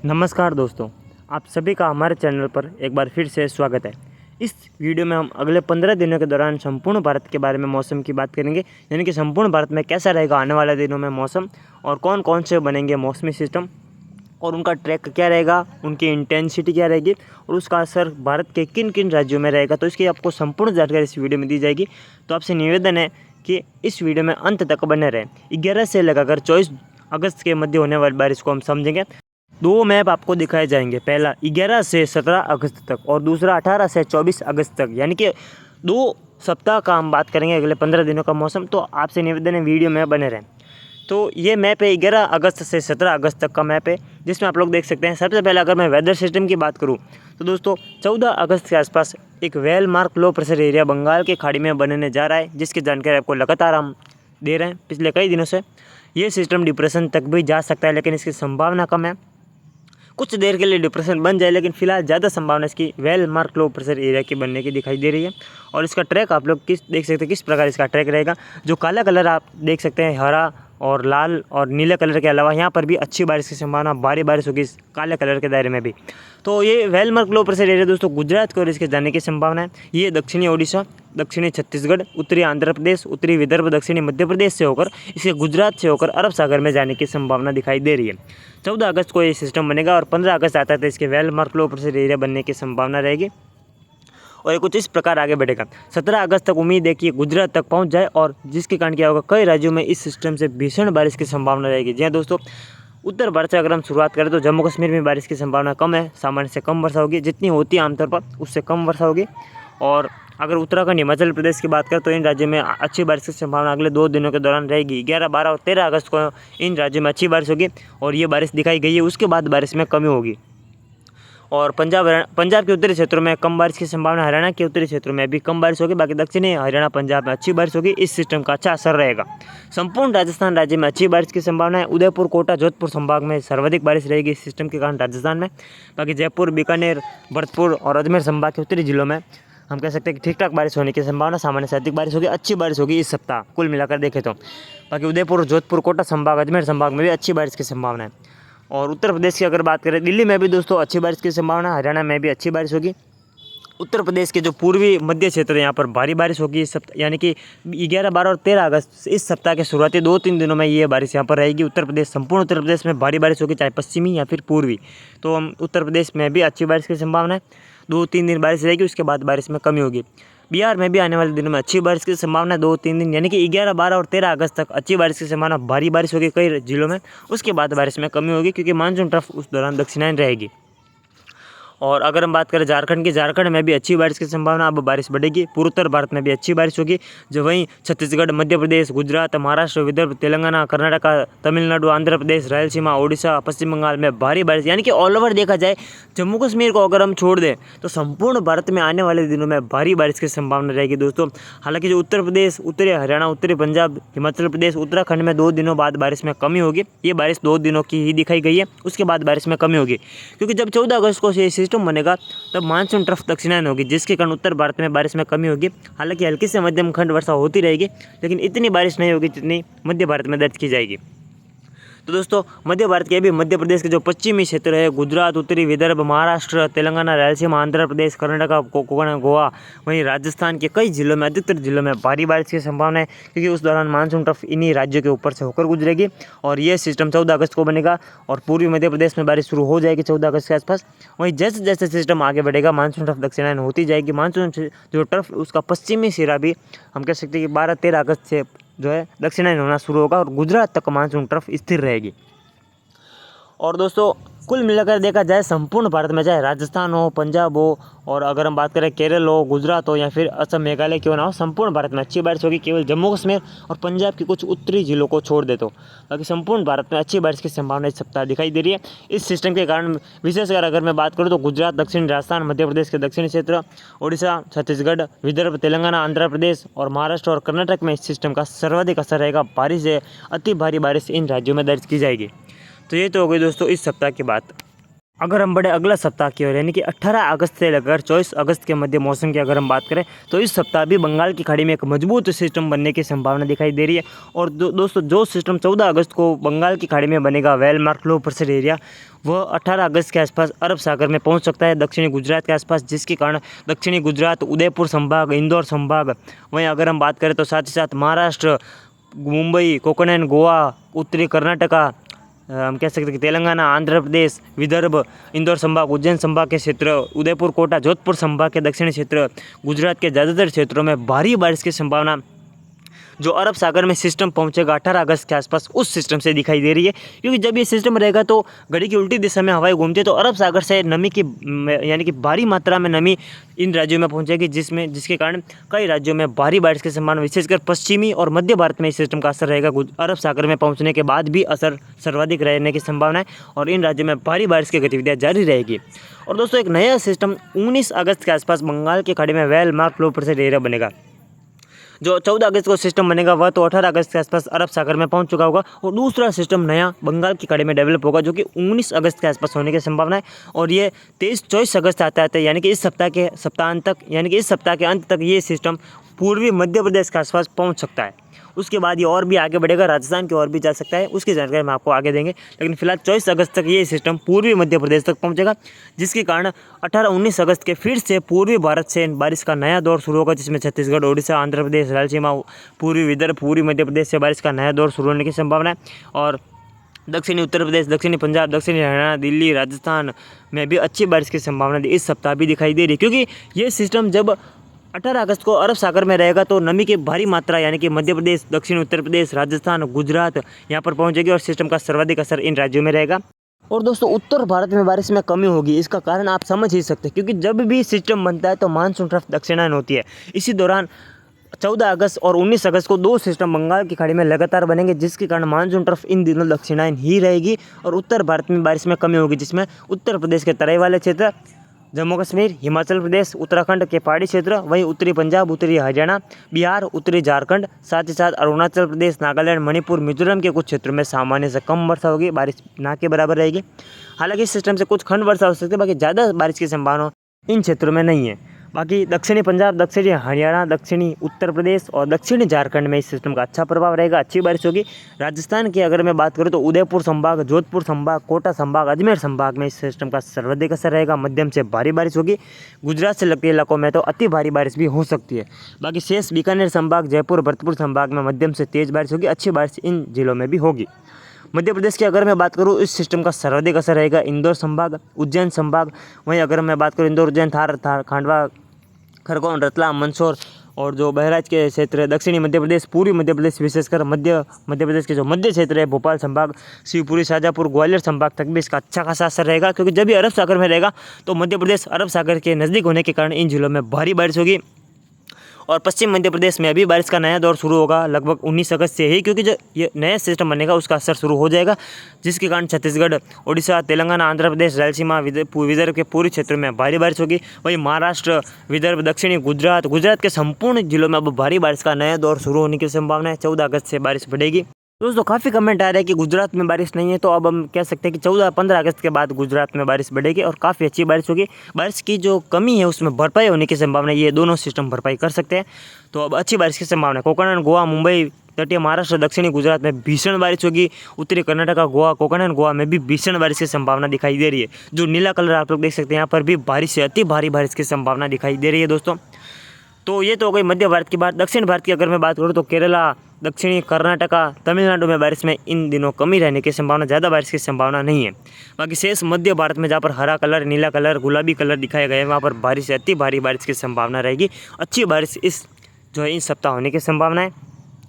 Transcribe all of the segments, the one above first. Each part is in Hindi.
नमस्कार दोस्तों, आप सभी का हमारे चैनल पर एक बार फिर से स्वागत है। इस वीडियो में हम अगले 15 दिनों के दौरान संपूर्ण भारत के बारे में मौसम की बात करेंगे, यानी कि संपूर्ण भारत में कैसा रहेगा आने वाले दिनों में मौसम और कौन कौन से बनेंगे मौसमी सिस्टम और उनका ट्रैक क्या रहेगा, उनकी इंटेंसिटी क्या रहेगी और उसका असर भारत के किन किन राज्यों में रहेगा। तो इसकी आपको संपूर्ण जानकारी इस वीडियो में दी जाएगी। तो आपसे निवेदन है कि इस वीडियो में अंत तक बने रहें। 11 से लगाकर 24 अगस्त के मध्य होने वाली बारिश को हम समझेंगे। दो मैप आपको दिखाए जाएंगे, पहला 11 से 17 अगस्त तक और दूसरा 18 से 24 अगस्त तक, यानी कि 2 सप्ताह का हम बात करेंगे अगले 15 दिनों का मौसम। तो आपसे निवेदन है वीडियो में बने रहें। तो ये मैप है 11 अगस्त से 17 अगस्त तक का मैप है, जिसमें आप लोग देख सकते हैं। सबसे पहले अगर मैं वेदर सिस्टम की बात करूँ तो दोस्तों 14 अगस्त के आसपास एक well mark low pressure area Bengal की खाड़ी में बनने जा रहा है, जिसकी जानकारी आपको लगातार हम दे रहे हैं पिछले कई दिनों से। ये सिस्टम डिप्रेशन तक भी जा सकता है, लेकिन इसकी संभावना कम है। कुछ देर के लिए डिप्रेशन बन जाए, लेकिन फिलहाल ज़्यादा संभावना इसकी well mark low pressure area की बनने की दिखाई दे रही है। और इसका ट्रैक आप लोग देख सकते हैं किस प्रकार इसका ट्रैक रहेगा। जो काला कलर आप देख सकते हैं, हरा और लाल और नीले कलर के अलावा यहाँ पर भी अच्छी बारिश की संभावना, भारी बारिश होगी इस काले कलर के दायरे में भी। तो ये well mark low pressure area दोस्तों गुजरात की ओर इसके जाने की संभावना है। ये दक्षिणी ओडिशा, दक्षिणी छत्तीसगढ़, उत्तरी आंध्र प्रदेश, उत्तरी विदर्भ, दक्षिणी मध्य प्रदेश से होकर इसके गुजरात से होकर अरब सागर में जाने की संभावना दिखाई दे रही है। 14 अगस्त को ये सिस्टम बनेगा और 15 अगस्त आता है इसके well mark low pressure area बनने की संभावना रहेगी और ये कुछ इस प्रकार आगे बढ़ेगा। 17 अगस्त तक उम्मीद है कि गुजरात तक पहुंच जाए और जिसके कारण क्या होगा, कई राज्यों में इस सिस्टम से भीषण बारिश की संभावना रहेगी। जी हाँ दोस्तों, उत्तर भारत से अगर हम शुरुआत करें तो जम्मू कश्मीर में बारिश की संभावना कम है, सामान्य से कम वर्षा होगी, जितनी होती है आमतौर पर उससे कम वर्षा होगी। और अगर उत्तराखंड, हिमाचल प्रदेश की बात करें तो इन राज्यों में अच्छी बारिश की संभावना अगले 2 दिनों के दौरान रहेगी। 11, 12 और 13 अगस्त को इन राज्यों में अच्छी बारिश होगी और ये बारिश दिखाई गई है। उसके बाद बारिश में कमी होगी और पंजाब के उत्तरी क्षेत्रों में कम बारिश की संभावना, हरियाणा के उत्तरी क्षेत्रों में भी कम बारिश होगी। बाकी दक्षिणी हरियाणा, पंजाब में अच्छी बारिश होगी। इस सिस्टम का अच्छा असर रहेगा। संपूर्ण राजस्थान राज्य में अच्छी बारिश की संभावना है। उदयपुर, कोटा, जोधपुर संभाग में सर्वाधिक बारिश रहेगी इस सिस्टम के कारण राजस्थान में। बाकी जयपुर, बीकानेर, भरतपुर और अजमेर संभाग के उत्तरी जिलों में हम कह सकते हैं कि ठीक ठाक बारिश होने की संभावना, सामान्य से अधिक बारिश होगी, अच्छी बारिश होगी इस सप्ताह कुल मिलाकर देखें तो। बाकी उदयपुर, जोधपुर, कोटा संभाग, अजमेर संभाग में भी अच्छी बारिश की संभावना है। और उत्तर प्रदेश की अगर बात करें, दिल्ली में भी दोस्तों अच्छी बारिश की संभावना, हरियाणा में भी अच्छी बारिश होगी। उत्तर प्रदेश के जो पूर्वी मध्य क्षेत्र है यहाँ पर भारी बारिश होगी इस सप्ताह, यानी कि 11, 12 और 13 अगस्त इस सप्ताह के शुरुआती 2-3 दिनों में ये बारिश यहाँ पर रहेगी। उत्तर प्रदेश, संपूर्ण उत्तर प्रदेश में भारी बारिश होगी, चाहे पश्चिमी या फिर पूर्वी। तो हम उत्तर प्रदेश में भी अच्छी बारिश की संभावना है। 2-3 दिन बारिश रहेगी, उसके बाद बारिश में कमी होगी। बिहार में भी आने वाले दिनों में अच्छी बारिश की संभावना है। 2-3 दिन यानी कि 11, 12 और 13 अगस्त तक अच्छी बारिश की संभावना, भारी बारिश होगी कई जिलों में। उसके बाद बारिश में कमी होगी क्योंकि मानसून ट्रफ उस दौरान दक्षिणायन रहेगी। और अगर हम बात करें झारखंड की, झारखंड में भी अच्छी बारिश की संभावना, अब बारिश बढ़ेगी। पूर्वोत्तर भारत में भी अच्छी बारिश होगी। जो वहीं छत्तीसगढ़, मध्य प्रदेश, गुजरात, महाराष्ट्र, विदर्भ, तेलंगाना, कर्नाटका, तमिलनाडु, आंध्र प्रदेश, रायलसीमा, ओडिशा, पश्चिम बंगाल में भारी बारिश, यानी कि ऑल ओवर देखा जाए, जम्मू कश्मीर को अगर हम छोड़ दें तो संपूर्ण भारत में आने वाले दिनों में भारी बारिश की संभावना रहेगी दोस्तों। हालांकि जो उत्तर प्रदेश, उत्तरी हरियाणा, उत्तरी पंजाब, हिमाचल प्रदेश, उत्तराखंड में 2 दिनों बाद बारिश में कमी होगी। ये बारिश 2 दिनों की ही दिखाई गई है, उसके बाद बारिश में कमी होगी क्योंकि जब 14 अगस्त को सिस्टम बनेगा तब मानसून ट्रफ दक्षिणायन होगी, जिसके कारण उत्तर भारत में बारिश में कमी होगी। हालांकि हल्की से मध्यम खंड वर्षा होती रहेगी, लेकिन इतनी बारिश नहीं होगी जितनी मध्य भारत में दर्ज की जाएगी। तो दोस्तों मध्य भारत के भी, मध्य प्रदेश के जो पश्चिमी क्षेत्र है, गुजरात, उत्तरी विदर्भ, महाराष्ट्र, तेलंगाना, रायलसीमा, आंध्र प्रदेश, कर्नाटका, कोकण, गोवा, वहीं राजस्थान के कई जिलों में, अधिकतर जिलों में भारी बारिश की संभावना है क्योंकि उस दौरान मानसून ट्रफ इन्हीं राज्यों के ऊपर से होकर गुजरेगी और ये सिस्टम 14 अगस्त को बनेगा और पूर्वी मध्य प्रदेश में बारिश शुरू हो जाएगी 14 अगस्त के आसपास। वहीं जैसे जैसे सिस्टम आगे बढ़ेगा मानसून ट्रफ दक्षिणायन होती जाएगी। मानसून जो ट्रफ उसका पश्चिमी सिरा भी हम कह सकते हैं कि 12-13 अगस्त से जो है दक्षिणायन होना शुरू होगा और गुजरात तक मानसून ट्रफ स्थिर रहेगी। और दोस्तों कुल मिलाकर देखा जाए संपूर्ण भारत में, चाहे राजस्थान हो, पंजाब हो और अगर हम बात करें केरल हो, गुजरात हो या फिर असम, मेघालय क्यों ना हो, संपूर्ण भारत में अच्छी बारिश होगी। केवल जम्मू कश्मीर और पंजाब के कुछ उत्तरी जिलों को छोड़ दे तो बाकी संपूर्ण भारत में अच्छी बारिश की संभावना इस सप्ताह दिखाई दे रही है। इस सिस्टम के कारण विशेषकर अगर मैं बात करूँ तो गुजरात, दक्षिण राजस्थान, मध्य प्रदेश के दक्षिणी क्षेत्र, ओडिशा, छत्तीसगढ़, विदर्भ, तेलंगाना, आंध्र प्रदेश और महाराष्ट्र और कर्नाटक में इस सिस्टम का सर्वाधिक असर रहेगा। भारी से अति भारी बारिश इन राज्यों में दर्ज की जाएगी। तो ये तो हो गई दोस्तों इस सप्ताह की बात। अगर हम बढ़े अगला सप्ताह की ओर यानी कि 18 अगस्त से लेकर 24 अगस्त के मध्य मौसम की अगर हम बात करें तो इस सप्ताह भी बंगाल की खाड़ी में एक मजबूत सिस्टम बनने की संभावना दिखाई दे रही है। और दोस्तों जो सिस्टम 14 अगस्त को बंगाल की खाड़ी में बनेगा well mark low pressure area, वह 18 अगस्त के आसपास अरब सागर में पहुंच सकता है दक्षिणी गुजरात के आसपास, जिसके कारण दक्षिणी गुजरात, उदयपुर संभाग, इंदौर संभाग, वहीं अगर हम बात करें तो साथ ही साथ महाराष्ट्र, मुंबई, कोकण, गोवा, उत्तरी कर्नाटका, हम कह सकते हैं कि तेलंगाना, आंध्र प्रदेश, विदर्भ, इंदौर संभाग, उज्जैन संभाग के क्षेत्र, उदयपुर, कोटा, जोधपुर संभाग के दक्षिणी क्षेत्र, गुजरात के ज़्यादातर क्षेत्रों में भारी बारिश की संभावना जो अरब सागर में सिस्टम पहुंचेगा 18 अगस्त के आसपास उस सिस्टम से दिखाई दे रही है। क्योंकि जब ये सिस्टम रहेगा तो घड़ी की उल्टी दिशा में हवाएं घूमती है, तो अरब सागर से नमी की यानी कि भारी मात्रा में नमी इन राज्यों में पहुंचेगी, जिसके कारण कई राज्यों में भारी बारिश की संभावना, विशेषकर पश्चिमी और मध्य भारत में इस सिस्टम का असर रहेगा। अरब सागर में पहुँचने के बाद भी असर सर्वाधिक रहने की संभावना है और इन राज्यों में भारी बारिश की गतिविधियाँ जारी रहेगी। और दोस्तों एक नया सिस्टम 19 अगस्त के आसपास बंगाल की खाड़ी में well mark low pressure area बनेगा। जो 14 अगस्त को सिस्टम बनेगा वह तो 18 अगस्त के आसपास अरब सागर में पहुंच चुका होगा, और दूसरा सिस्टम नया बंगाल की खाड़ी में डेवलप होगा जो कि 19 अगस्त के आसपास होने की संभावना है। और ये 23-24 अगस्त आता है, यानी कि इस सप्ताह के अंत तक ये सिस्टम पूर्वी मध्य प्रदेश के आसपास पहुँच सकता है। उसके बाद ये और भी आगे बढ़ेगा, राजस्थान की ओर भी जा सकता है, उसकी जानकारी हम आपको आगे देंगे। लेकिन फिलहाल 24 अगस्त तक ये सिस्टम पूर्वी मध्य प्रदेश तक पहुंचेगा, जिसके कारण 18-19 अगस्त के फिर से पूर्वी भारत से बारिश का नया दौर शुरू होगा, जिसमें छत्तीसगढ़, ओडिशा, आंध्र प्रदेश, रायलसीमा, पूर्वी विदर्भ, पूर्वी मध्य प्रदेश से बारिश का नया दौर शुरू होने की संभावना है। और दक्षिणी उत्तर प्रदेश, दक्षिणी पंजाब, दक्षिणी हरियाणा, दिल्ली, राजस्थान में भी अच्छी बारिश की संभावना इस सप्ताह भी दिखाई दे रही है। क्योंकि ये सिस्टम जब 18 अगस्त को अरब सागर में रहेगा तो नमी की भारी मात्रा यानी कि मध्य प्रदेश, दक्षिण उत्तर प्रदेश, राजस्थान, गुजरात यहाँ पर पहुँचेगी और सिस्टम का सर्वाधिक असर इन राज्यों में रहेगा। और दोस्तों उत्तर भारत में बारिश में कमी होगी, इसका कारण आप समझ ही सकते हैं, क्योंकि जब भी सिस्टम बनता है तो मानसून ट्रफ दक्षिणायन होती है। इसी दौरान 14 अगस्त और 19 अगस्त को दो सिस्टम बंगाल की खाड़ी में लगातार बनेंगे, जिसके कारण मानसून ट्रफ इन दिनों दक्षिणायन ही रहेगी और उत्तर भारत में बारिश में कमी होगी, जिसमें उत्तर प्रदेश के तराई वाले क्षेत्र, जम्मू कश्मीर, हिमाचल प्रदेश, उत्तराखंड के पहाड़ी क्षेत्र, वहीं उत्तरी पंजाब, उत्तरी हरियाणा, बिहार, उत्तरी झारखंड, साथ ही साथ अरुणाचल प्रदेश, नागालैंड, मणिपुर, मिजोरम के कुछ क्षेत्रों में सामान्य से कम वर्षा होगी, बारिश ना के बराबर रहेगी। हालांकि इस सिस्टम से कुछ खंड वर्षा हो सकती है, बाकी ज़्यादा बारिश की संभावना इन क्षेत्रों में नहीं है। बाकी दक्षिणी पंजाब, दक्षिणी हरियाणा, दक्षिणी उत्तर प्रदेश और दक्षिणी झारखंड में इस सिस्टम का अच्छा प्रभाव रहेगा, अच्छी बारिश होगी। राजस्थान की अगर मैं बात करूं तो उदयपुर संभाग, जोधपुर संभाग, कोटा संभाग, अजमेर संभाग में इस सिस्टम का सर्वाधिक असर रहेगा, मध्यम से भारी बारिश होगी। गुजरात से लगते इलाकों में तो अति भारी बारिश भी हो सकती है। बाकी शेष बीकानेर संभाग, जयपुर, भरतपुर संभाग में मध्यम से तेज बारिश होगी, अच्छी बारिश इन जिलों में भी होगी। मध्य प्रदेश की अगर मैं बात करूँ इस सिस्टम का सर्वाधिक असर रहेगा इंदौर संभाग, उज्जैन संभाग, वहीं अगर मैं बात करूँ इंदौर, उज्जैन, थार, खांडवा, खरगोन, रतलाम, मंदसौर और जो बहराइच के क्षेत्र है, दक्षिणी मध्य प्रदेश, पूर्वी मध्य प्रदेश, विशेषकर मध्य प्रदेश के जो मध्य क्षेत्र है, भोपाल संभाग, शिवपुरी, शाजापुर, ग्वालियर संभाग तक भी इसका अच्छा खासा असर रहेगा। क्योंकि जब भी अरब सागर में रहेगा तो मध्य प्रदेश अरब सागर के नज़दीक होने के कारण इन जिलों में भारी बारिश होगी। और पश्चिम मध्य प्रदेश में अभी बारिश का नया दौर शुरू होगा लगभग 19 अगस्त से ही, क्योंकि जो ये नया सिस्टम बनेगा उसका असर शुरू हो जाएगा, जिसके कारण छत्तीसगढ़, ओडिशा, तेलंगाना, आंध्र प्रदेश, रायलसीमा, विदर्भ के पूरे क्षेत्रों में भारी बारिश होगी। वहीं महाराष्ट्र, विदर्भ, दक्षिणी गुजरात के संपूर्ण जिलों में अब भारी बारिश का नया दौर शुरू होने की संभावना है। 14 अगस्त से बारिश बढ़ेगी। दोस्तों काफ़ी कमेंट आ रहे हैं कि गुजरात में बारिश नहीं है, तो अब हम कह सकते हैं कि 14-15 अगस्त के बाद गुजरात में बारिश बढ़ेगी और काफ़ी अच्छी बारिश होगी। बारिश की जो कमी है उसमें भरपाई होने की संभावना, ये दोनों सिस्टम भरपाई कर सकते हैं, तो अब अच्छी बारिश की संभावना है। कोकण, गोवा, मुंबई, तटीय महाराष्ट्र, दक्षिणी गुजरात में भीषण बारिश होगी। उत्तरी कर्नाटक, गोवा, कोकण, गोवा में भी भीषण बारिश की संभावना दिखाई दे रही है। जो नीला कलर आप लोग देख सकते हैं यहाँ पर भी बारिश से अति भारी बारिश की संभावना दिखाई दे रही है दोस्तों। तो ये तो हो गई मध्य भारत की बात। दक्षिण भारत की अगर मैं बात करूँ तो केरला, दक्षिणी कर्नाटका, तमिलनाडु में बारिश में इन दिनों कमी रहने की संभावना, ज़्यादा बारिश की संभावना नहीं है। बाकी शेष मध्य भारत में जहाँ पर हरा कलर, नीला कलर, गुलाबी कलर दिखाए गए हैं वहाँ पर बारिश, अति भारी बारिश की संभावना रहेगी। अच्छी बारिश इस सप्ताह होने की संभावना है।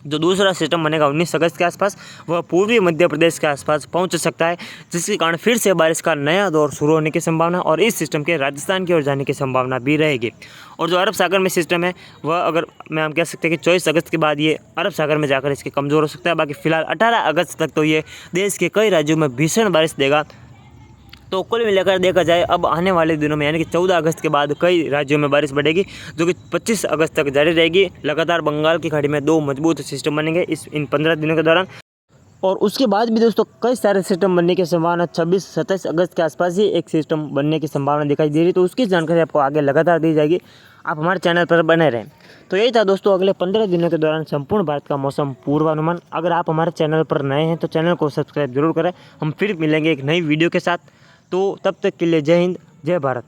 जो दूसरा सिस्टम बनेगा 19 अगस्त के आसपास, वह पूर्वी मध्य प्रदेश के आसपास पहुंच सकता है, जिसके कारण फिर से बारिश का नया दौर शुरू होने की संभावना और इस सिस्टम के राजस्थान की ओर जाने की संभावना भी रहेगी। और जो अरब सागर में सिस्टम है वह अगर हम कह सकते हैं कि 24 अगस्त के बाद ये अरब सागर में जाकर इसके कमज़ोर हो सकता है। बाकी फिलहाल 18 अगस्त तक तो ये देश के कई राज्यों में भीषण बारिश देगा। तो कुल मिलाकर देखा जाए अब आने वाले दिनों में यानी कि 14 अगस्त के बाद कई राज्यों में बारिश बढ़ेगी, जो कि 25 अगस्त तक जारी रहेगी। लगातार बंगाल की खाड़ी में दो मजबूत सिस्टम बनेंगे इन 15 दिनों के दौरान। और उसके बाद भी दोस्तों कई सारे सिस्टम बनने की संभावना 26-27 अगस्त के आसपास ही एक सिस्टम बनने की संभावना दिखाई दे रही। तो उसकी जानकारी आपको आगे लगातार दी जाएगी, आप हमारे चैनल पर बने रहें। तो यही था दोस्तों अगले 15 दिनों के दौरान संपूर्ण भारत का मौसम पूर्वानुमान। अगर आप हमारे चैनल पर नए हैं तो चैनल को सब्सक्राइब जरूर करें। हम फिर मिलेंगे एक नई वीडियो के साथ। तो तब तक के लिए जय हिंद, जय भारत।